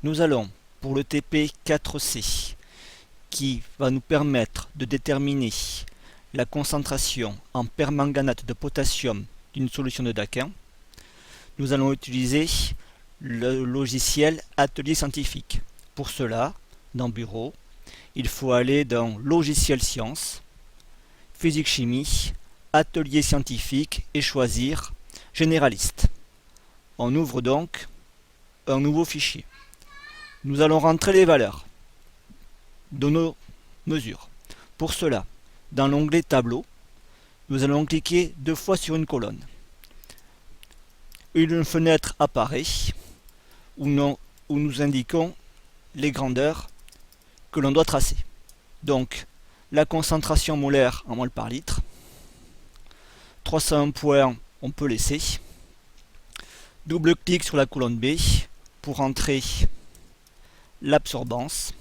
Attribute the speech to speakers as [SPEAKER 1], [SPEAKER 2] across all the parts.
[SPEAKER 1] Nous allons pour le TP4C qui va nous permettre de déterminer la concentration en permanganate de potassium d'une solution de Daquin. Nous allons utiliser le logiciel Atelier Scientifique. Pour cela, dans Bureau, il faut aller dans Logiciel Sciences, Physique-Chimie, Atelier Scientifique et choisir Généraliste. On ouvre donc un nouveau fichier. Nous allons rentrer les valeurs de nos mesures. Pour cela, dans l'onglet Tableau, nous allons cliquer 2 fois sur une colonne. Une fenêtre apparaît où nous indiquons les grandeurs que l'on doit tracer. Donc, la concentration molaire en mol par litre, 301 points, on peut laisser. Double-clic sur la colonne B pour entrer l'absorbance,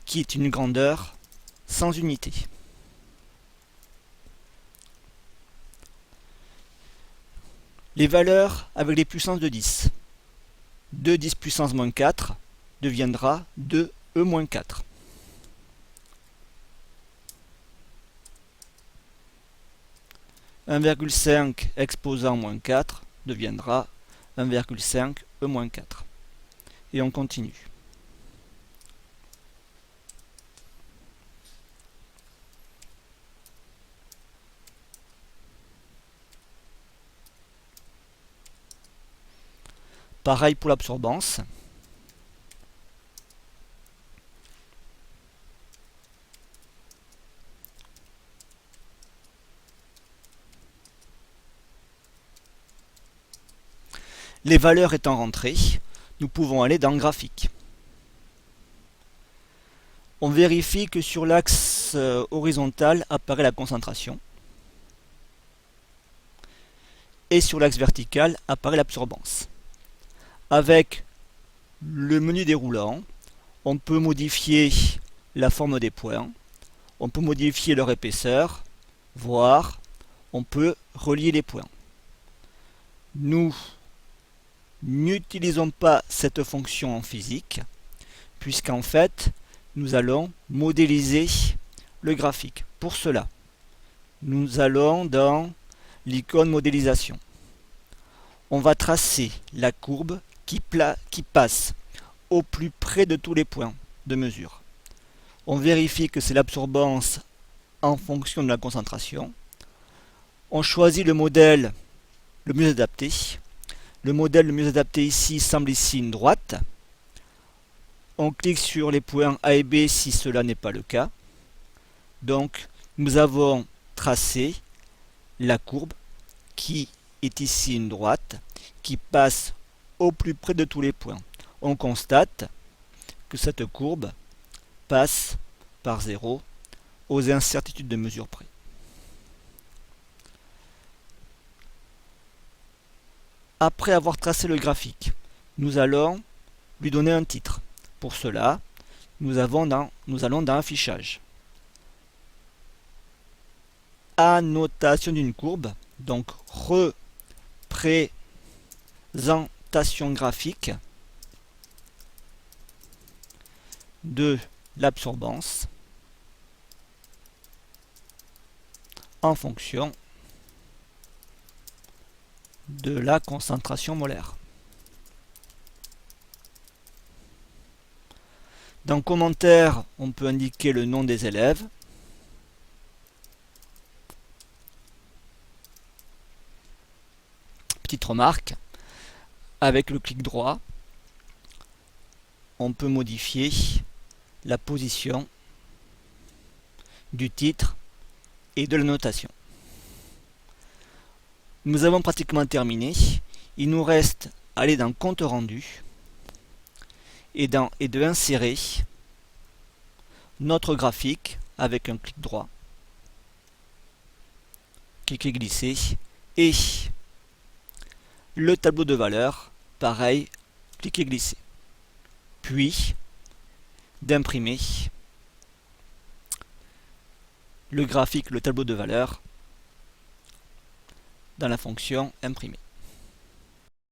[SPEAKER 1] qui est une grandeur sans unité. Les valeurs avec les puissances de 10. 2 10 puissance moins 4 deviendra 2e-4. « 1,5 exposant moins 4 deviendra 1,5 E-4. Et on continue. Pareil pour l'absorbance. Les valeurs étant rentrées, nous pouvons aller dans Graphique. On vérifie que sur l'axe horizontal apparaît la concentration et sur l'axe vertical apparaît l'absorbance. Avec le menu déroulant, on peut modifier la forme des points, on peut modifier leur épaisseur, voire on peut relier les points. Nous n'utilisons pas cette fonction en physique, puisqu'en fait, nous allons modéliser le graphique. Pour cela, nous allons dans l'icône modélisation. On va tracer la courbe qui passe au plus près de tous les points de mesure. On vérifie que c'est l'absorbance en fonction de la concentration. On choisit le modèle le mieux adapté. Le modèle le mieux adapté ici semble ici une droite. On clique sur les points A et B si cela n'est pas le cas. Donc nous avons tracé la courbe qui est ici une droite qui passe au plus près de tous les points. On constate que cette courbe passe par 0 aux incertitudes de mesure près. Après avoir tracé le graphique, nous allons lui donner un titre. Pour cela, nous allons dans Affichage. Annotation d'une courbe, donc représentation graphique de l'absorbance en fonction de la concentration molaire. Dans commentaire, on peut indiquer le nom des élèves. Petite remarque, avec le clic droit, on peut modifier la position du titre et de la notation. Nous avons pratiquement terminé. Il nous reste à aller dans Compte rendu et de insérer notre graphique avec un clic droit, cliquer glisser et le tableau de valeurs, pareil, cliquer glisser. Puis d'imprimer le graphique, le tableau de valeurs dans la fonction imprimer.